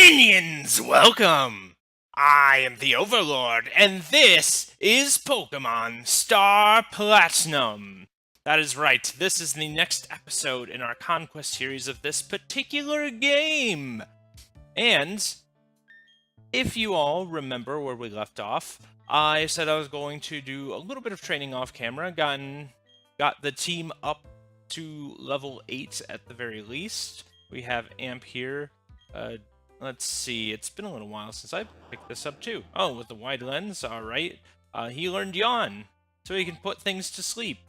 Minions, welcome! I am the Overlord, and this is Pokemon Star Platinum. That is right, this is the next episode in our Conquest series of this particular game. And, if you all remember where we left off, I said I was going to do a little bit of training off camera, got the team up to level 8 at the very least. We have Amp here. Let's see, it's been a little while since I picked this up too. Oh, with the wide lens, alright. He learned Yawn, so he can put things to sleep.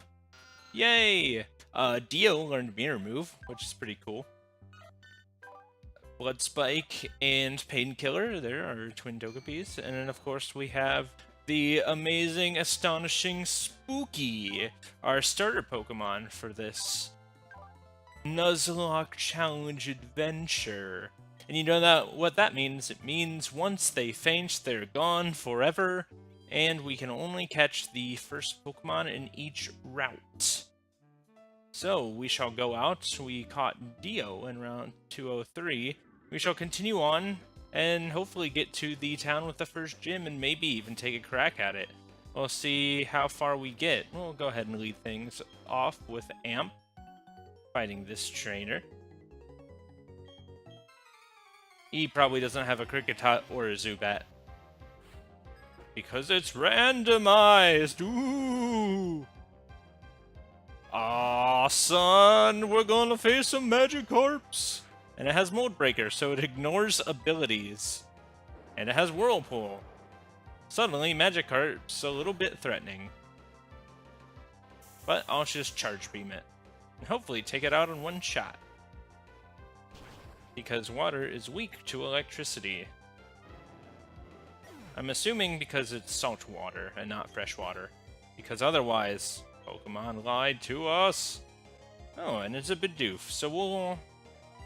Yay! Dio learned Mirror Move, which is pretty cool. Blood Spike and Painkiller, there are twin Togepieces. And then of course we have the amazing, astonishing Spooky, our starter Pokemon for this Nuzlocke Challenge Adventure. And you know what that means? It means once they faint, they're gone forever, and we can only catch the first Pokemon in each route. So, we shall go out. We caught Dio in round 203. We shall continue on, and hopefully get to the town with the first gym, and maybe even take a crack at it. We'll see how far we get. We'll go ahead and lead things off with Amp, fighting this trainer. He probably doesn't have a Kricketot or a Zubat. Because it's randomized! Ooh! Aw, son! We're gonna face some Magikarps! And it has Mold Breaker, so it ignores abilities. And it has Whirlpool. Suddenly, Magikarp's a little bit threatening. But I'll just Charge Beam it. And hopefully take it out in one shot. Because water is weak to electricity. I'm assuming because it's salt water and not fresh water. Because otherwise, Pokemon lied to us. Oh, and it's a Bidoof. So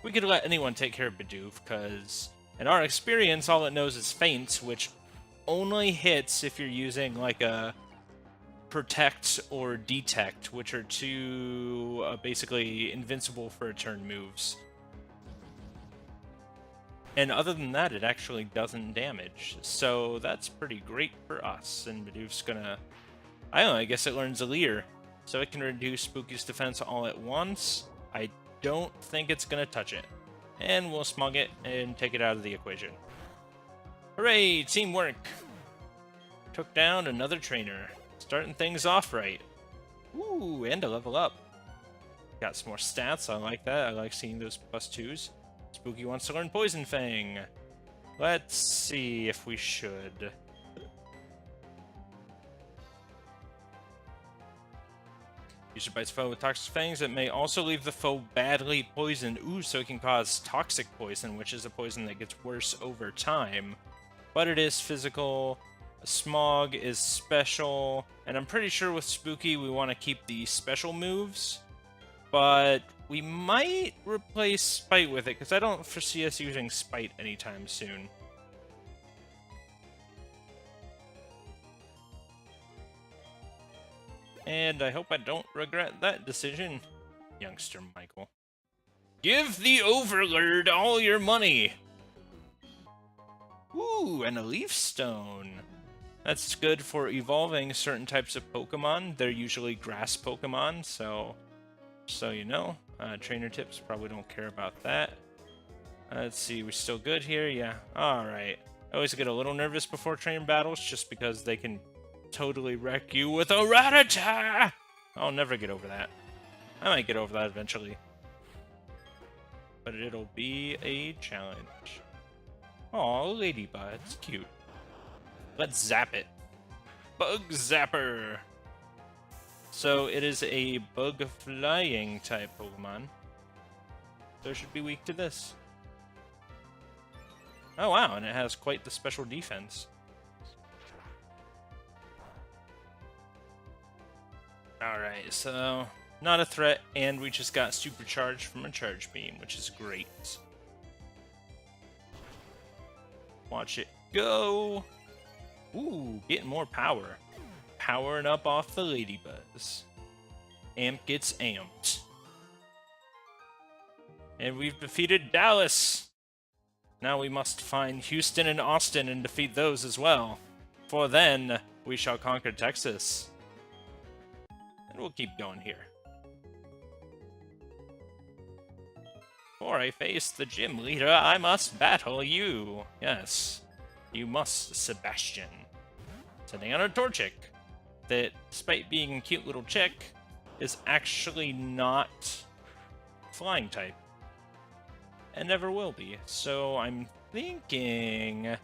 we could let anyone take care of Bidoof, because in our experience, all it knows is Feint, which only hits if you're using like a Protect or Detect, which are two basically invincible for a turn moves. And other than that, it actually doesn't damage. So that's pretty great for us. And Bidoof's gonna... I don't know, I guess it learns a Leer. So it can reduce Spooky's defense all at once. I don't think it's gonna touch it. And we'll smug it and take it out of the equation. Hooray! Teamwork! Took down another trainer. Starting things off right. Ooh, and a level up. Got some more stats, I like that. I like seeing those +2s. Spooky wants to learn Poison Fang. Let's see if we should. User bites foe with toxic fangs. It may also leave the foe badly poisoned. Ooh, so it can cause toxic poison, which is a poison that gets worse over time. But it is physical. Smog is special. And I'm pretty sure with Spooky we want to keep the special moves. But we might replace Spite with it, because I don't foresee us using Spite anytime soon. And I hope I don't regret that decision, youngster Michael. Give the Overlord all your money! Ooh, and a Leaf Stone. That's good for evolving certain types of Pokemon. They're usually grass Pokemon, so you know. Trainer tips, probably don't care about that. Let's see, we're still good here? Yeah, alright. I always get a little nervous before train battles, just because they can totally wreck you with a Rattata! I'll never get over that. I might get over that eventually. But it'll be a challenge. Aw, Ladybug, it's cute. Let's zap it. Bug Zapper! So it is a bug flying type Pokemon. So it should be weak to this. Oh wow, and it has quite the special defense. Alright, so not a threat, and we just got supercharged from a Charge Beam, which is great. Watch it go! Ooh, getting more power. Powering up off the Ladybuzz. Amp gets amped. And we've defeated Dallas! Now we must find Houston and Austin and defeat those as well. For then, we shall conquer Texas. And we'll keep going here. Before I face the gym leader, I must battle you. Yes, you must, Sebastian. Sending out a Torchic that, despite being a cute little chick, is actually not flying type. And never will be. So I'm thinking,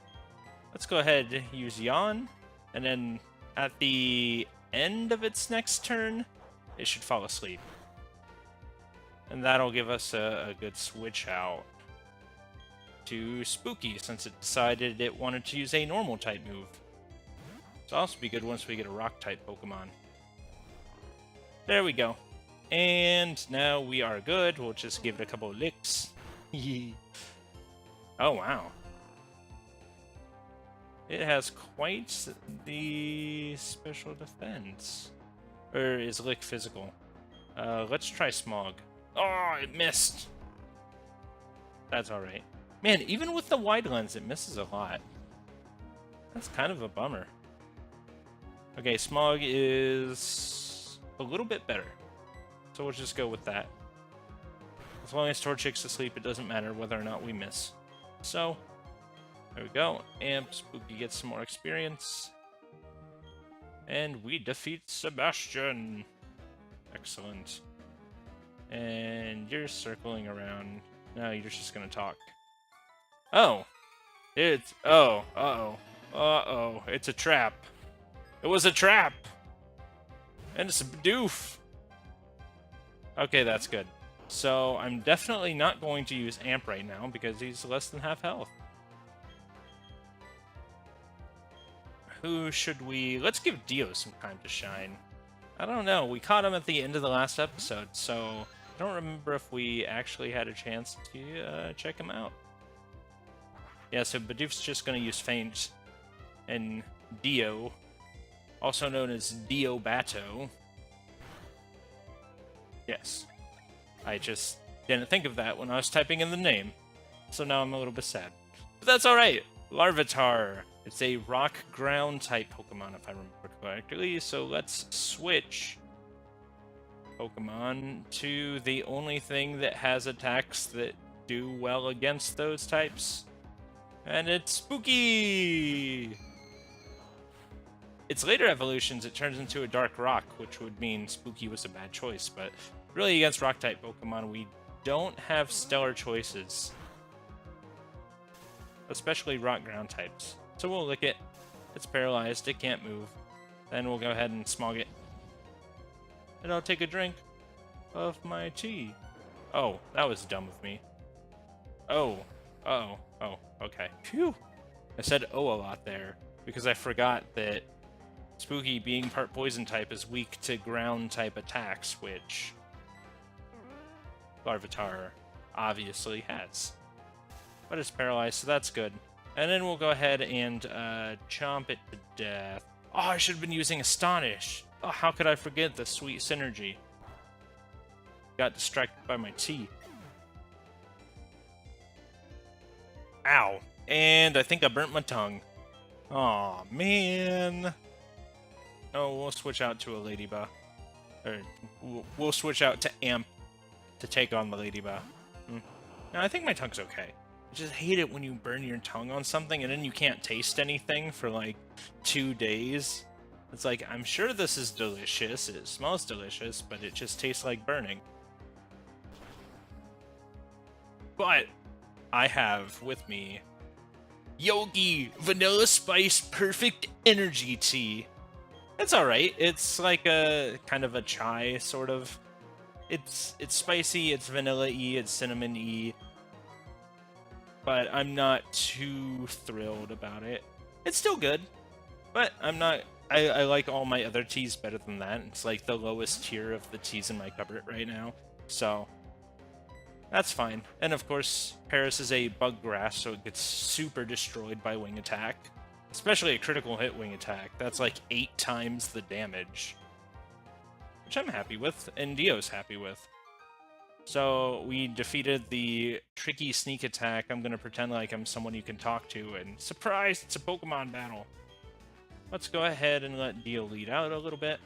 let's go ahead and use Yawn, and then at the end of its next turn, it should fall asleep. And that'll give us a good switch out to Spooky, since it decided it wanted to use a normal type move. It'll also be good once we get a rock type Pokemon. There we go. And now we are good. We'll just give it a couple of licks. Oh, wow. It has quite the special defense. Or is Lick physical? Let's try Smog. Oh, it missed! That's alright. Man, even with the wide lens, it misses a lot. That's kind of a bummer. Okay, Smog is a little bit better. So we'll just go with that. As long as Torchic's asleep, it doesn't matter whether or not we miss. So, there we go. Amp, Spooky gets some more experience. And we defeat Sebastian. Excellent. And you're circling around. No, you're just gonna talk. Oh! It's... Oh. Uh-oh. Uh-oh. It's a trap. It was a trap! And it's a Bidoof! Okay, that's good. So, I'm definitely not going to use Amp right now, because he's less than half health. Who should we... Let's give Dio some time to shine. I don't know, we caught him at the end of the last episode, so... I don't remember if we actually had a chance to check him out. Yeah, so Bidoof's just going to use Feint. And Dio, also known as Dio Bato. Yes. I just didn't think of that when I was typing in the name. So now I'm a little bit sad. But that's alright! Larvitar. It's a rock ground type Pokemon if I remember correctly, so let's switch Pokemon to the only thing that has attacks that do well against those types. And it's Spooky! Its later evolutions, it turns into a Dark Rock, which would mean Spooky was a bad choice, but really against Rock-type Pokemon, we don't have stellar choices. Especially Rock-ground types. So we'll lick it. It's paralyzed, it can't move. Then we'll go ahead and Smog it. And I'll take a drink of my tea. Oh, that was dumb of me. Oh. Uh-oh. Oh, okay. Phew. I said oh a lot there, because I forgot that Spooky, being part poison type, is weak to ground type attacks, which Larvitar obviously has. But it's paralyzed, so that's good. And then we'll go ahead and chomp it to death. Oh, I should have been using Astonish. Oh, how could I forget the sweet synergy? Got distracted by my tea. Ow. And I think I burnt my tongue. Aw, man. Oh, we'll switch out to a Ladybug. Or, we'll switch out to Amp to take on the Ladybug. No, I think my tongue's okay. I just hate it when you burn your tongue on something and then you can't taste anything for like 2 days. It's like, I'm sure this is delicious, it smells delicious, but it just tastes like burning. But I have with me Yogi Vanilla Spice Perfect Energy Tea. It's alright. It's like a kind of a chai sort of. It's spicy, it's vanilla-y, it's cinnamon-y. But I'm not too thrilled about it. It's still good, but I'm not... I like all my other teas better than that. It's like the lowest tier of the teas in my cupboard right now. So, that's fine. And of course, Paris is a bug grass, so it gets super destroyed by wing attack. Especially a critical hit wing attack. That's like 8 times the damage. Which I'm happy with, and Dio's happy with. So we defeated the tricky sneak attack. I'm going to pretend like I'm someone you can talk to, and surprise, it's a Pokemon battle. Let's go ahead and let Dio lead out a little bit.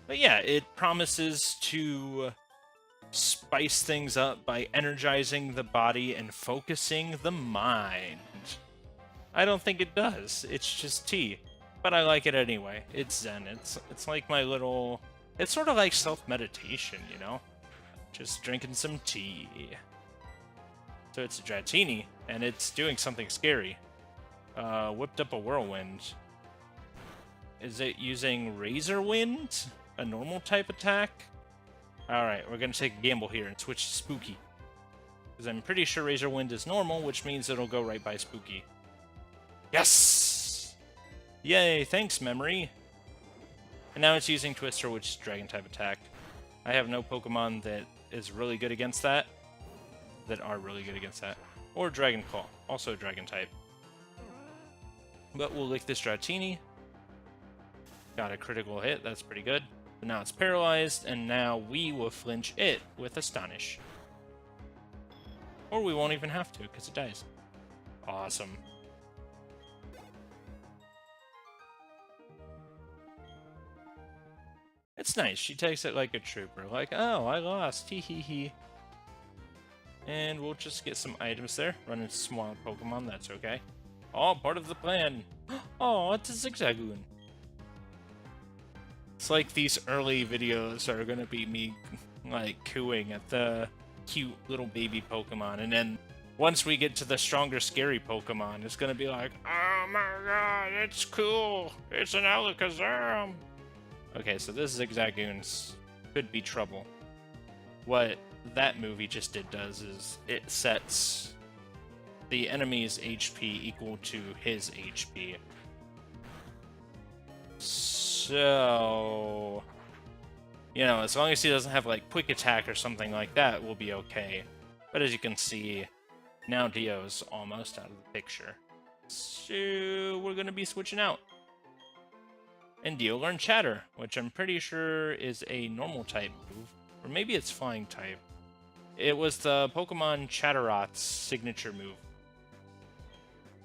But yeah, it promises to spice things up by energizing the body and focusing the mind. I don't think it does. It's just tea. But I like it anyway. It's zen. It's like my little... It's sort of like self-meditation, you know? Just drinking some tea. So it's a Dratini, and it's doing something scary. Whipped up a Whirlwind. Is it using Razor Wind? A normal type attack? Alright, we're gonna take a gamble here and switch to Spooky. Because I'm pretty sure Razor Wind is normal, which means it'll go right by Spooky. Yes! Yay, thanks, memory! And now it's using Twister, which is Dragon-type attack. I have no Pokemon that is really good against that. That are really good against that. Or Dragon Claw, also Dragon-type. But we'll lick this Dratini. Got a critical hit, that's pretty good. But now it's paralyzed, and now we will flinch it with Astonish. Or we won't even have to, because it dies. Awesome. It's nice. She takes it like a trooper. Like, oh, I lost. Hee hee hee. And we'll just get some items there. Run into some wild Pokemon. That's okay. All part of the plan. Oh, it's a Zigzagoon. It's like these early videos are going to be me, like, cooing at the cute little baby Pokemon. And then once we get to the stronger, scary Pokemon, it's going to be like, oh my god, it's cool. It's an Alakazam. Okay, so this Zigzagoon could be trouble. What that movie just does is it sets the enemy's HP equal to his HP. So, you know, as long as he doesn't have like quick attack or something like that, we'll be okay. But as you can see, now Dio's almost out of the picture. So we're gonna be switching out. And Dio learned Chatter, which I'm pretty sure is a normal type move. Or maybe it's flying type. It was the Pokemon Chatterot's signature move.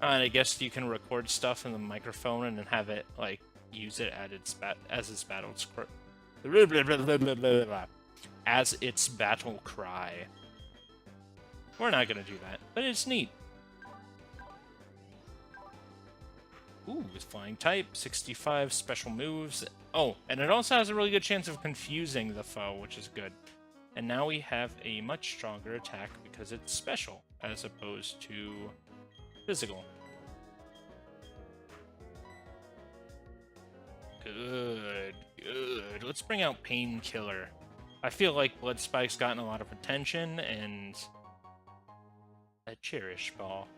And I guess you can record stuff in the microphone and then have it, like, use it at its as its battle as its battle cry. We're not gonna do that, but it's neat. Ooh, it's flying type, 65 special moves. Oh, and it also has a really good chance of confusing the foe, which is good. And now we have a much stronger attack because it's special, as opposed to physical. Good, good. Let's bring out Painkiller. I feel like Blood Spike's gotten a lot of attention, and a Cherish Ball.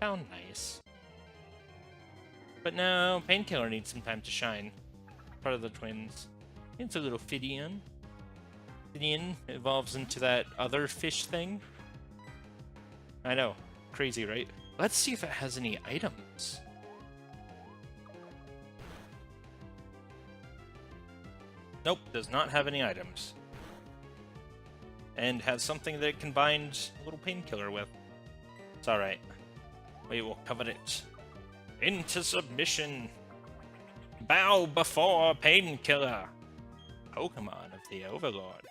How nice. But now, Painkiller needs some time to shine. Part of the twins. It's a little Fidian. Fidian evolves into that other fish thing. I know. Crazy, right? Let's see if it has any items. Nope, does not have any items. And has something that it can bind a little Painkiller with. It's alright. We will covet it. Into submission. Bow before Painkiller. Pokemon of the Overlord.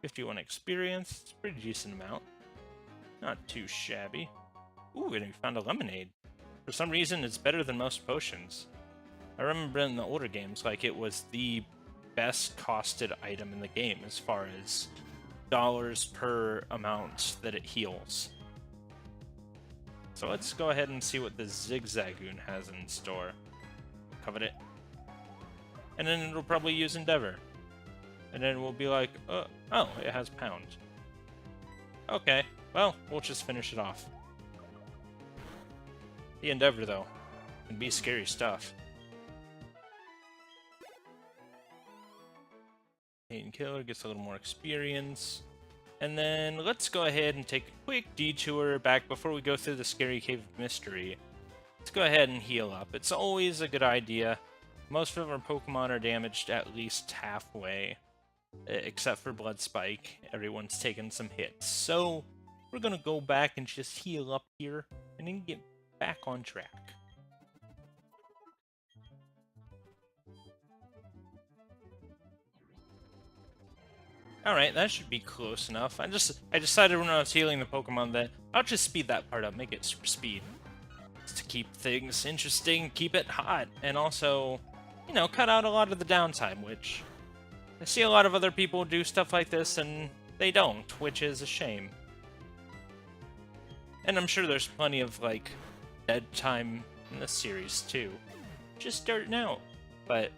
51 experience. It's a pretty decent amount. Not too shabby. Ooh, and we found a lemonade. For some reason, it's better than most potions. I remember in the older games, like, it was the best costed item in the game as far as dollars per amount that it heals. So let's go ahead and see what the Zigzagoon has in store. Covet it. And then it'll probably use Endeavor. And then we'll be like, oh, it has Pound. Okay, well, we'll just finish it off. The Endeavor, though, can be scary stuff. Painkiller gets a little more experience. And then let's go ahead and take a quick detour back before we go through the Scary Cave of Mystery. Let's go ahead and heal up. It's always a good idea. Most of our Pokemon are damaged at least halfway, except for Blood Spike. Everyone's taken some hits. So we're gonna go back and just heal up here and then get back on track. Alright, that should be close enough. I decided when I was healing the Pokemon that I'll just speed that part up, make it super speed. Just to keep things interesting, keep it hot, and also, you know, cut out a lot of the downtime, which I see a lot of other people do stuff like this and they don't, which is a shame. And I'm sure there's plenty of, like, dead time in this series, too. Just starting out. But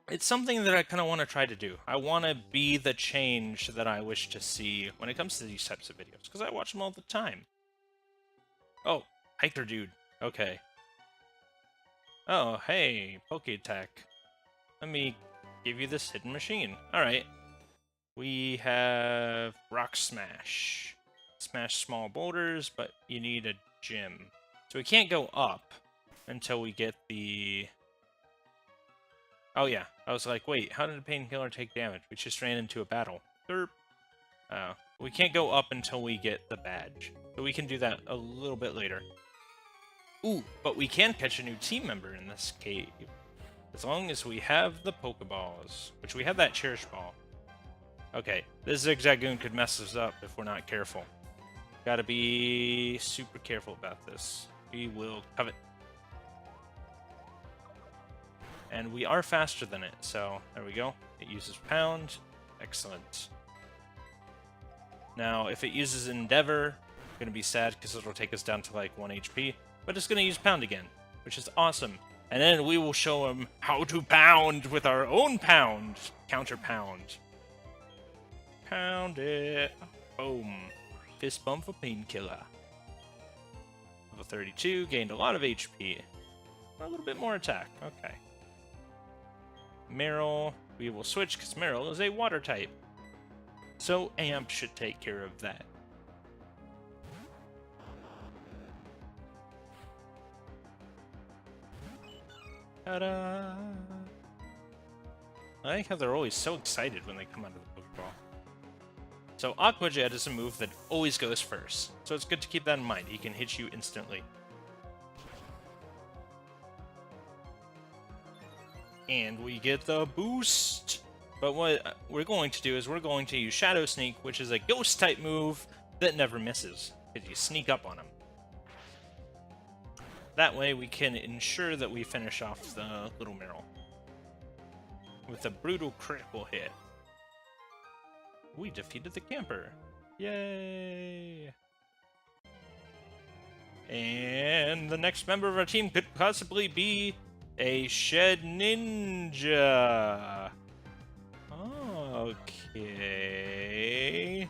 it's something that I kind of want to try to do. I want to be the change that I wish to see when it comes to these types of videos, because I watch them all the time. Oh, hiker dude. Okay. Oh, hey, Poke Attack. Let me give you this hidden machine. Alright. We have Rock Smash. Smash small boulders, but you need a gym. So we can't go up until we get the... Oh yeah, I was like, wait, how did a painkiller take damage? We just ran into a battle. Derp. Oh, we can't go up until we get the badge. So we can do that a little bit later. Ooh, but we can catch a new team member in this cave. As long as we have the pokeballs, which we have that Cherish Ball. Okay, this Zigzagoon could mess us up if we're not careful. Gotta be super careful about this. We will covet. And we are faster than it, so there we go. It uses Pound. Excellent. Now, if it uses Endeavor, I'm gonna be sad because it'll take us down to like 1 HP, but it's gonna use Pound again, which is awesome. And then we will show him how to pound with our own Pound. Counter Pound. Pound it. Boom. Fist bump for Painkiller. Level 32, gained a lot of HP. A little bit more attack, okay. Meryl, we will switch because Meryl is a water type. So Amp should take care of that. Ta-da! I like how they're always so excited when they come out of the Pokeball. So Aqua Jet is a move that always goes first, so it's good to keep that in mind. He can hit you instantly. And we get the boost! But what we're going to do is we're going to use Shadow Sneak, which is a Ghost-type move that never misses, if you sneak up on him. That way we can ensure that we finish off the little Meryl with a brutal critical hit. We defeated the camper. Yay! And the next member of our team could possibly be a Shed Ninja. Okay.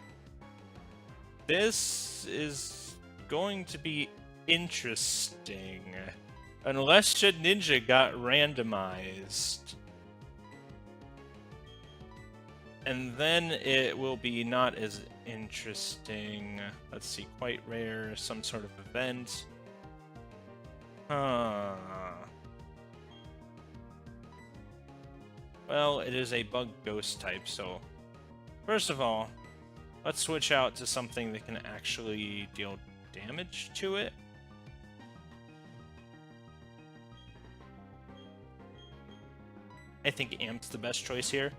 This is going to be interesting. Unless Shed Ninja got randomized. And then it will be not as interesting. Let's see, quite rare, some sort of event. Huh. Well, it is a bug ghost type, so first of all, let's switch out to something that can actually deal damage to it. I think Amp's the best choice here.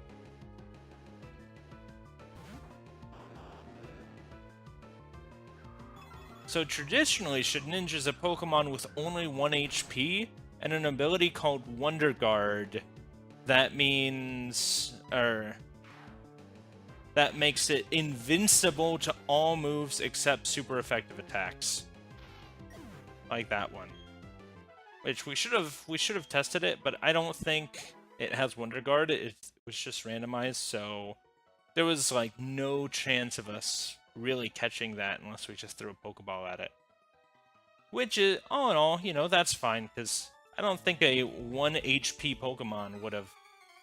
So traditionally, Shedinja is a Pokemon with only 1 HP and an ability called Wonder Guard. That means, that makes it invincible to all moves except super effective attacks. Like that one. Which we should have tested it, but I don't think it has Wonder Guard. It was just randomized, so there was like no chance of us really catching that unless we just threw a Pokeball at it. Which is, all in all, you know, that's fine, because I don't think a 1 HP Pokemon would have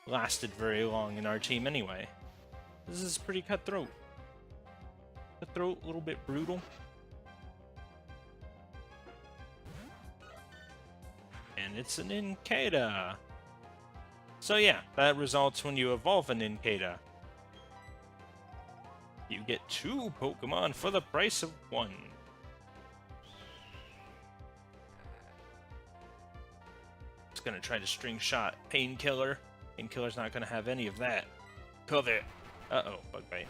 lasted very long in our team anyway. This is pretty cutthroat. Cutthroat, a little bit brutal. And it's an Incada. So yeah, that results when you evolve an Incada. You get 2 Pokemon for the price of 1. It's gonna try to string shot Painkiller. Painkiller's not gonna have any of that. Cover. Uh-oh, bug bite.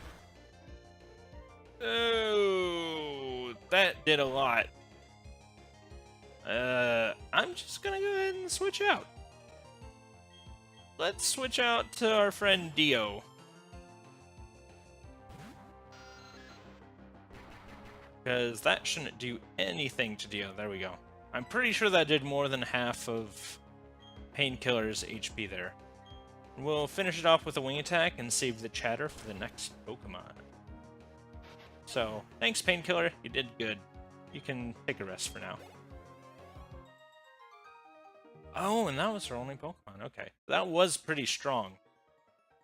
Oh, that did a lot. I'm just gonna go ahead and switch out. Let's switch out to our friend Dio. Because that shouldn't do anything to Dio. There we go. I'm pretty sure that did more than half of Painkiller's HP there. We'll finish it off with a wing attack and save the chatter for the next Pokemon. So, thanks Painkiller, you did good. You can take a rest for now. Oh, and that was her only Pokemon, okay. That was pretty strong.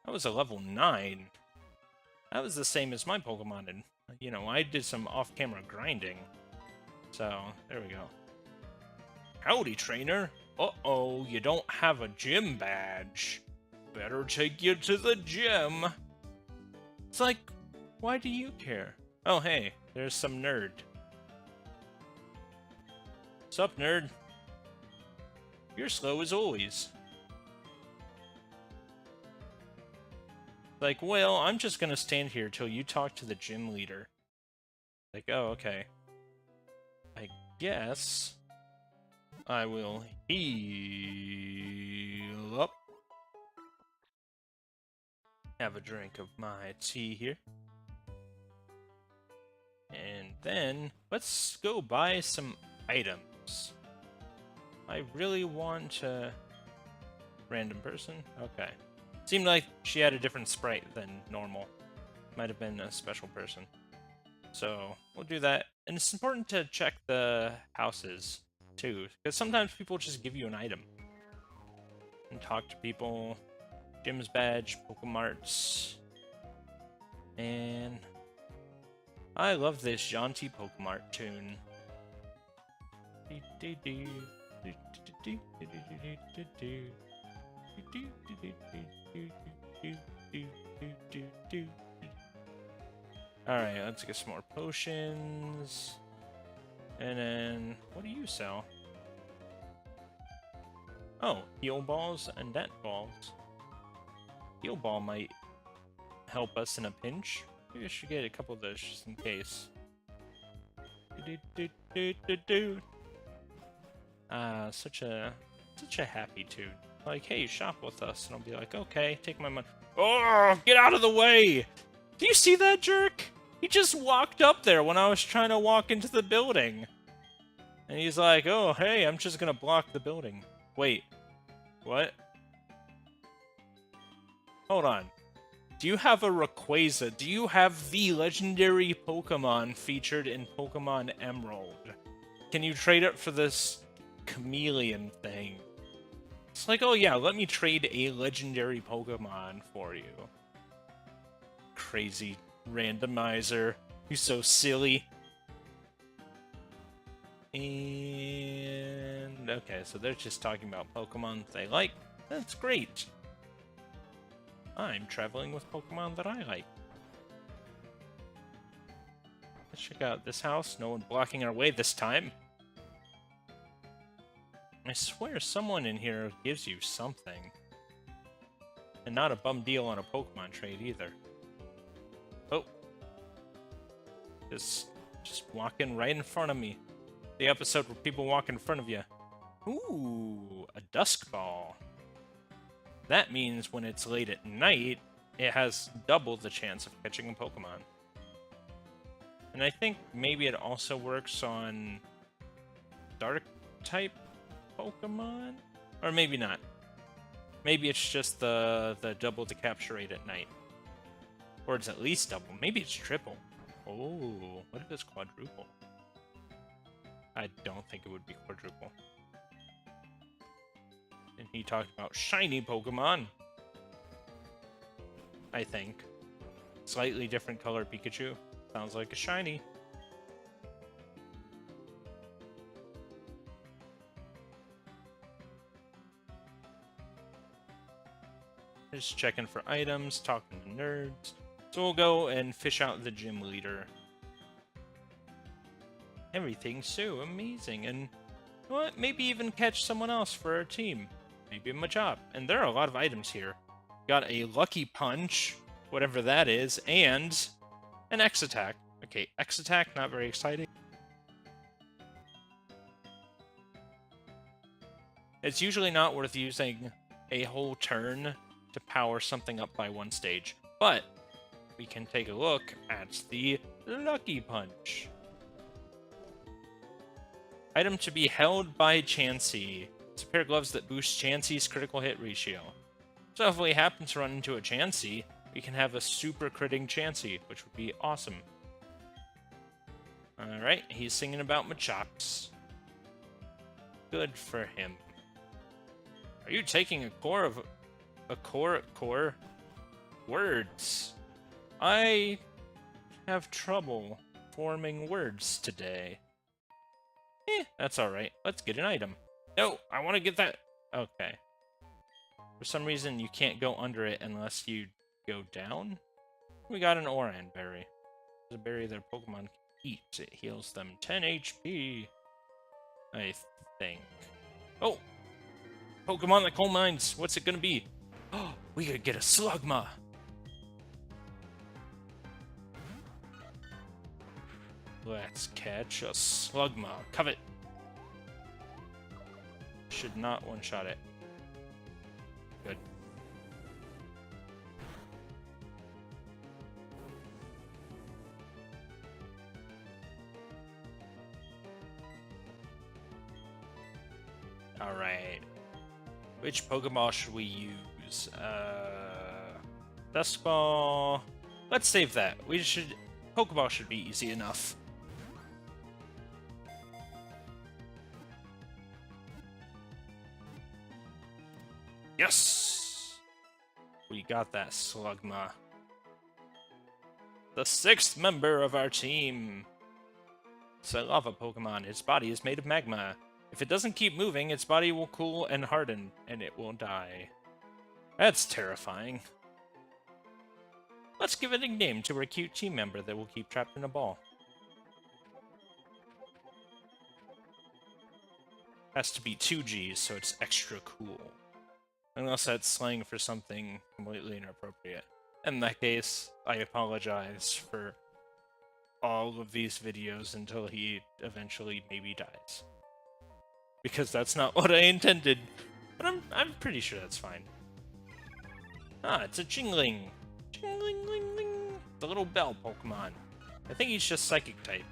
That was a level 9. That was the same as my Pokemon, and, you know, I did some off-camera grinding. So, there we go. Howdy, trainer! Uh-oh, you don't have a gym badge. Better take you to the gym. It's like, why do you care? Oh, hey, there's some nerd. Sup, nerd? You're slow as always. Like, well, I'm just gonna stand here till you talk to the gym leader. Like, oh, okay. I guess I will heal up. Have a drink of my tea here. And then, let's go buy some items. I really want a random person? Okay. Seemed like she had a different sprite than normal. Might have been a special person. So, we'll do that. And it's important to check the houses, too. Because sometimes people just give you an item. And talk to people. Gym's badge, Pokemarts. And I love this jaunty Pokemart tune. Alright, let's get some more potions. And then, what do you sell? Oh, heal balls and dent balls. Heal ball might help us in a pinch. Maybe I should get a couple of those just in case. Such a happy tune. Like, hey, shop with us, and I'll be like, okay, take my money. Oh, get out of the way! Do you see that jerk? He just walked up there when I was trying to walk into the building. And he's like, oh, hey, I'm just gonna block the building. Wait, what? Hold on. Do you have a Rayquaza? Do you have the legendary Pokemon featured in Pokemon Emerald? Can you trade it for this chameleon thing? It's like, oh yeah, let me trade a legendary Pokemon for you. Crazy randomizer. You're so silly. And okay, so they're just talking about Pokemon they like. That's great. I'm traveling with Pokemon that I like. Let's check out this house. No one blocking our way this time. I swear someone in here gives you something. And not a bum deal on a Pokemon trade either. Oh. Just walking right in front of me. The episode where people walk in front of you. Ooh, a Dusk Ball. That means when it's late at night, it has double the chance of catching a Pokemon. And I think maybe it also works on Dark-type Pokemon? Or maybe not. Maybe it's just the double the capture rate at night. Or it's at least double. Maybe it's triple. Oh, what if it's quadruple? I don't think it would be quadruple. And he talked about shiny Pokemon. I think. Slightly different color Pikachu. Sounds like a shiny. Just checking for items, talking to nerds. So we'll go and fish out the gym leader. Everything's so amazing, and what? Maybe even catch someone else for our team. Maybe a Machop. And there are a lot of items here. Got a Lucky Punch, whatever that is, and an X Attack. Okay, X Attack, not very exciting. It's usually not worth using a whole turn to power something up by one stage, but we can take a look at the Lucky Punch. Item to be held by Chansey. It's a pair of gloves that boosts Chansey's critical hit ratio. So if we happen to run into a Chansey, we can have a super critting Chansey, which would be awesome. Alright, he's singing about Machops. Good for him. Are you taking a core words? I have trouble forming words today. That's alright. Let's get an item. No, I want to get that. Okay. For some reason, you can't go under it unless you go down. We got an Oran berry. It's a berry that Pokemon can eat. It heals them 10 HP. I think. Oh! Pokemon that coal mines. What's it gonna be? Oh, we could get a Slugma. Let's catch a Slugma. Covet. Should not one-shot it. Good. Alright. Which Pokeball should we use? Dusk Ball. Let's save that. Pokeball should be easy enough. Yes! We got that Slugma. The 6th member of our team. It's a lava Pokemon. Its body is made of magma. If it doesn't keep moving, its body will cool and harden, and it will die. That's terrifying. Let's give it a name to our cute team member that will keep trapped in a ball. Has to be 2 Gs, so it's extra cool. Unless that's slang for something completely inappropriate. In that case, I apologize for all of these videos until he eventually maybe dies. Because that's not what I intended. But I'm pretty sure that's fine. Ah, it's a Jingling. Jingling-ling-ling. The little bell Pokemon. I think he's just Psychic type.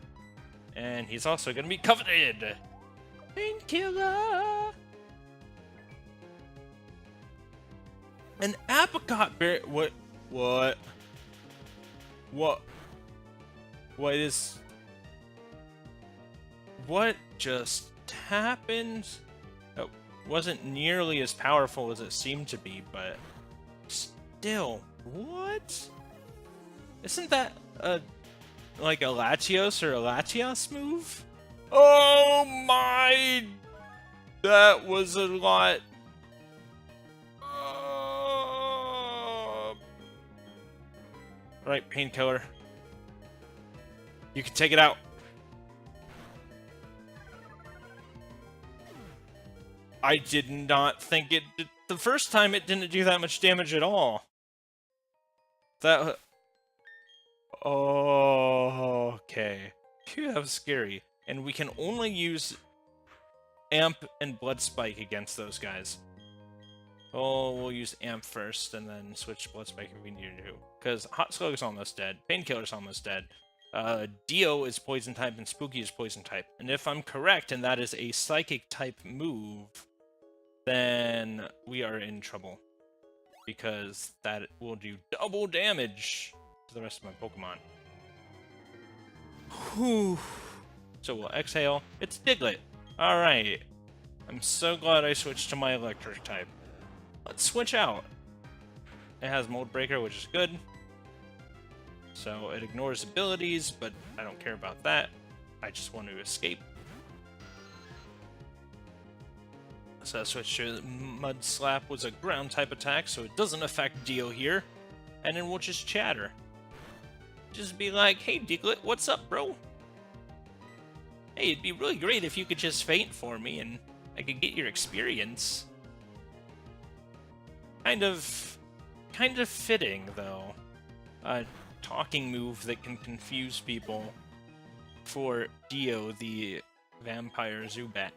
And he's also gonna be coveted! Painkiller! An apricot berry. What? What just happened? It wasn't nearly as powerful as it seemed to be, but still, what? Isn't that like a Latios or a Latias move? Oh my! That was a lot. Right, Painkiller. You can take it out. I did not think it did. The first time it didn't do that much damage at all. That... Oh, okay. Phew, that was scary. And we can only use Amp and Blood Spike against those guys. Oh, we'll use Amp first, and then switch Blood Spike if we need to. Because Hot Slug is almost dead, Painkiller's almost dead, Dio is Poison type, and Spooky is Poison type. And if I'm correct, and that is a Psychic type move, then we are in trouble. Because that will do double damage to the rest of my Pokemon. Whew. So we'll exhale. It's Diglett. Alright. I'm so glad I switched to my Electric type. Let's switch out. It has Mold Breaker, which is good. So it ignores abilities, but I don't care about that. I just want to escape. So that switch to Mud Slap was a ground type attack, so it doesn't affect Dio here. And then we'll just chatter. Just be like, hey Diglett, what's up, bro? Hey, it'd be really great if you could just faint for me and I could get your experience. Kind of fitting, though. A talking move that can confuse people for Dio, the vampire Zubat.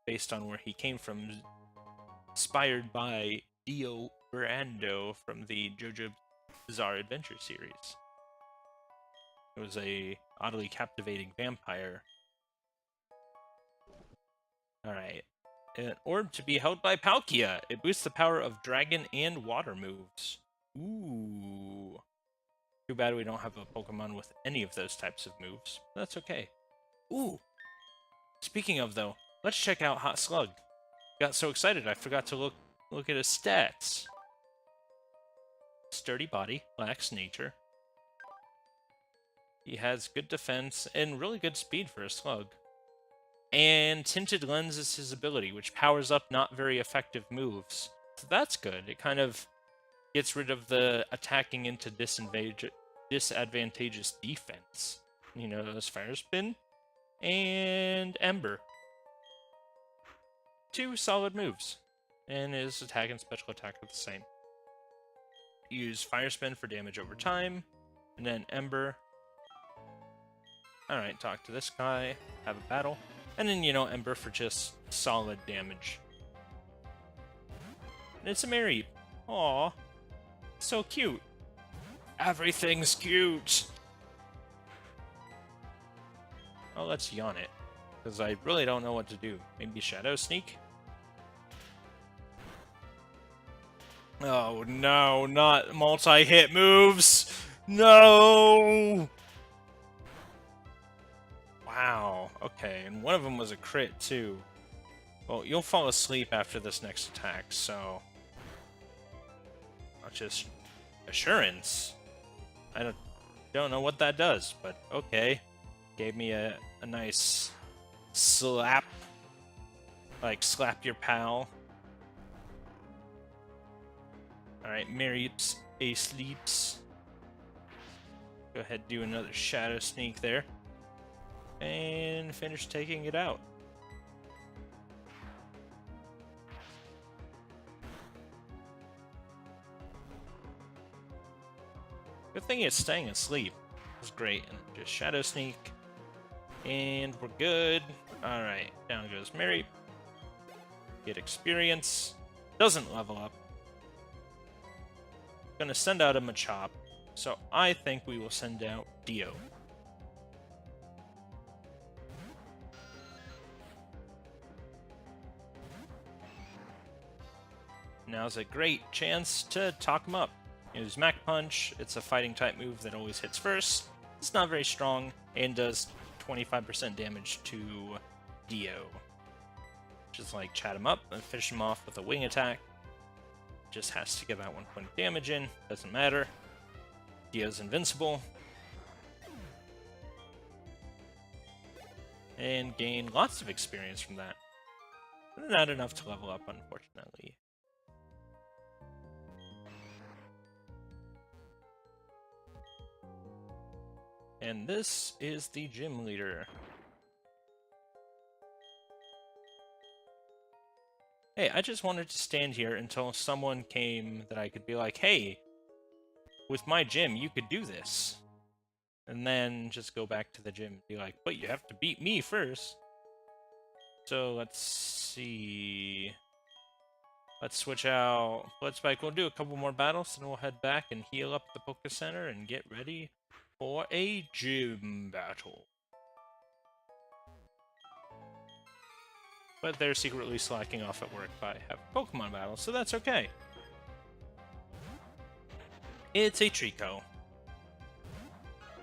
Based on where he came from. Inspired by Dio Brando from the Jojo Bizzare Adventure series. It was a oddly captivating vampire. Alright. An orb to be held by Palkia. It boosts the power of dragon and water moves. Ooh. Too bad we don't have a Pokemon with any of those types of moves. That's okay. Ooh. Speaking of, though, let's check out Hot Slug. Got so excited I forgot to look at his stats. Sturdy body, lax nature. He has good defense and really good speed for a slug. And Tinted Lens is his ability, which powers up not very effective moves. So that's good. It kind of gets rid of the attacking into disadvantageous defense. You know, those Fire Spin and Ember. 2 solid moves. And his attack and special attack are the same. Use Fire Spin for damage over time. And then Ember. Alright, talk to this guy. Have a battle. And then, you know, Ember for just solid damage. And it's a Mareep. Aww. So cute. Everything's cute! Oh, let's yawn it. Because I really don't know what to do. Maybe Shadow Sneak? Oh no, not multi-hit moves! No! Wow, okay, and one of them was a crit too. Well, you'll fall asleep after this next attack, so... Not just assurance. I don't know what that does, but okay. Gave me a nice slap. Like, slap your pal. Alright, Mareep's asleeps. Go ahead and do another Shadow Sneak there. And finish taking it out. Good thing it's staying asleep. That's great. And just Shadow Sneak. And we're good. Alright, down goes Mareep. Get experience. Doesn't level up. Gonna send out a Machop. So I think we will send out Dio. Now's a great chance to talk him up. Use Mach Punch. It's a fighting type move that always hits first. It's not very strong and does 25% damage to Dio. Just like chat him up and finish him off with a wing attack. Just has to get that 1 point of damage in. Doesn't matter. Dio's invincible. And gain lots of experience from that. But not enough to level up, unfortunately. And this is the gym leader. Hey, I just wanted to stand here until someone came that I could be like, hey, with my gym, you could do this. And then just go back to the gym and be like, but you have to beat me first. So let's see. Let's switch out Blood Spike. We'll do a couple more battles, and we'll head back and heal up the Poké Center and get ready for a gym battle. But they're secretly slacking off at work by having Pokemon battles, so that's okay. It's a Trico.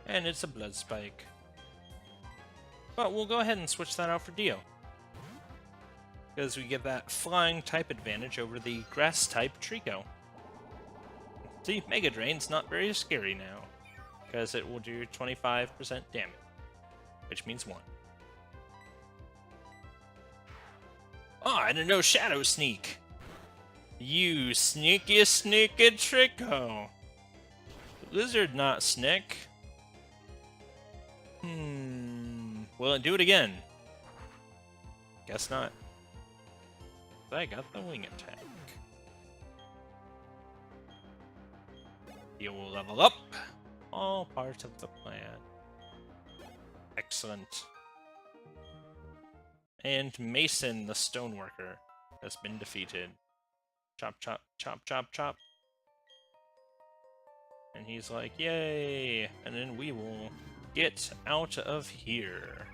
And it's a Blood Spike. But we'll go ahead and switch that out for Dio. Because we get that flying type advantage over the grass type Trico. See, Mega Drain's not very scary now. Because it will do 25% damage. Which means 1. Oh, I didn't know Shadow Sneak. You sneaky tricko. Lizard not snick. Will it do it again? Guess not. I got the wing attack. You will level up. All part of the plan. Excellent. And Mason, the stoneworker, has been defeated. Chop, chop, chop, chop, chop. And he's like, yay! And then we will get out of here.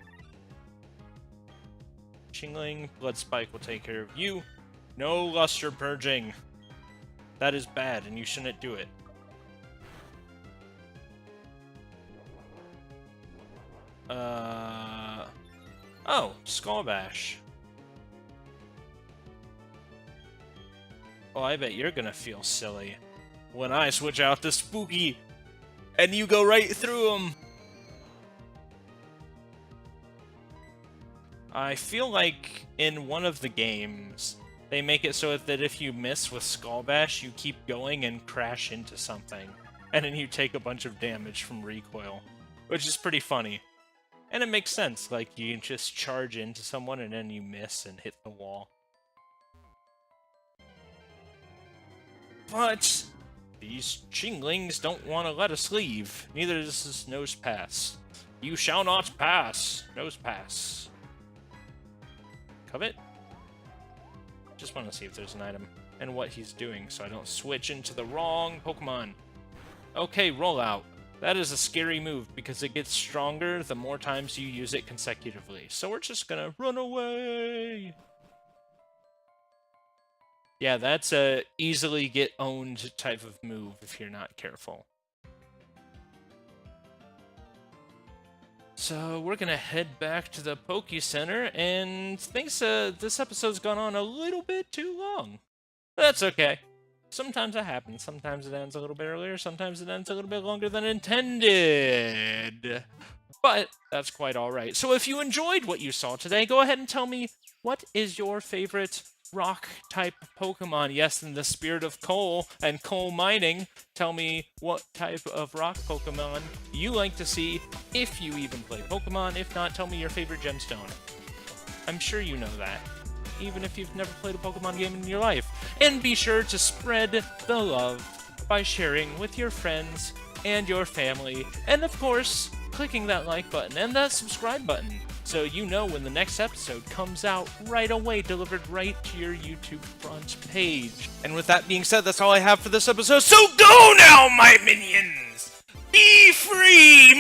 Chingling, Blood Spike will take care of you. No luster purging. That is bad, and you shouldn't do it. Oh, Skull Bash. Oh, I bet you're gonna feel silly when I switch out the Spooky and you go right through them. I feel like in one of the games, they make it so that if you miss with Skull Bash, you keep going and crash into something. And then you take a bunch of damage from recoil, which is pretty funny. And it makes sense, like you just charge into someone and then you miss and hit the wall. But these Chinglings don't want to let us leave. Neither does this Nose Pass. You shall not pass. Nose Pass. Covet? Just want to see if there's an item and what he's doing so I don't switch into the wrong Pokemon. Okay, roll out. That is a scary move because it gets stronger the more times you use it consecutively. So we're just gonna run away. Yeah, that's a easily get owned type of move if you're not careful. So we're gonna head back to the Poke Center, and thanks, this episode's gone on a little bit too long. That's okay. Sometimes that happens. Sometimes it ends a little bit earlier. Sometimes it ends a little bit longer than intended. But that's quite alright. So if you enjoyed what you saw today, go ahead and tell me, what is your favorite rock-type Pokemon? Yes, in the spirit of coal and coal mining, tell me what type of rock Pokemon you like to see, if you even play Pokemon. If not, tell me your favorite gemstone. I'm sure you know that, even if you've never played a Pokemon game in your life. And be sure to spread the love by sharing with your friends and your family, and of course, clicking that like button and that subscribe button, so you know when the next episode comes out right away, delivered right to your YouTube front page. And with that being said, that's all I have for this episode, so go now, my minions! Be free!